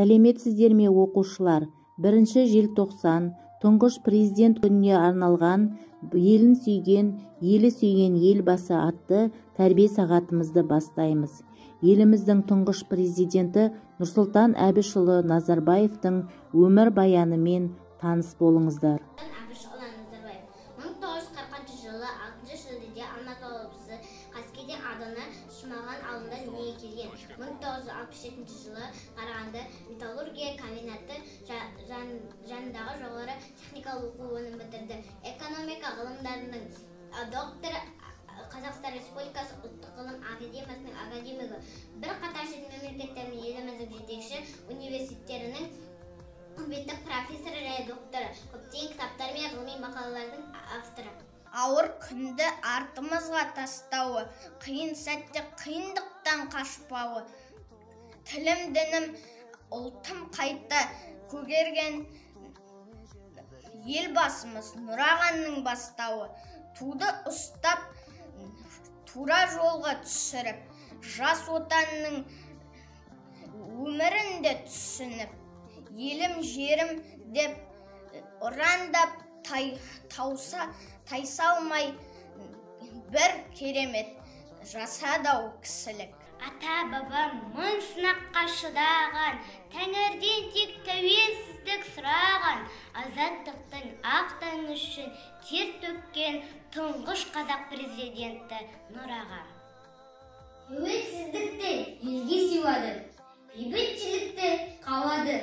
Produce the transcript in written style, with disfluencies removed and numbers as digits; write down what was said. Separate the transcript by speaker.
Speaker 1: Сәлеметсіздер ме оқушылар? 1 желтоқсан тұңғыш президент күніне арналған елін сүйген, елі сүйген елбасы атты тәрбие сағатымызды бастаймыз. Еліміздің тұңғыш президенті Нұрсұлтан Әбішұлы Назарбаевтың өмір баянымен таныс болыңыздар.
Speaker 2: 1940 жылы 6 шілдеде Алматы облысы Қаскелең ауданы Шымалған ауылында дүниеге келген. 1967 жылы Қарағанды металлургия комбинаты жанындағы жоғары техникалық оқу орнын бітірді. Экономика ғылымдарының докторы, Қазақстан Республикасы ұлттық ғылым академиясының академигі, бірқатар шет мемлекеттер мен еліміздің жетекші университеттерінің құрметті профессоры және докторы, көптеген кітаптар мен ғылыми мақалалардың авторы.
Speaker 3: Ауыр күнді артымызға тастауы, қиын сәтте қиындықтан қашпауы, тілім, дінім, ұлтым қайта көгерген елбасымыз Нұрағанның бастауы, туды ұстап, тура жолға түсіріп, жас отанның өмірінде түсініп, елім жерім деп ұрандап тайсалмай бір керемет жасадау кісілік.
Speaker 4: Ата-бабам мың сынаққа шыдаған, тәңірден тек тәуелсіздік сұраған, азаттықтың ақ таңы үшін тер төккен тұңғыш қазақ президенті Нұраға.
Speaker 5: Тәуелсіздікті елге сыйлады, бейбітшілікті қалады.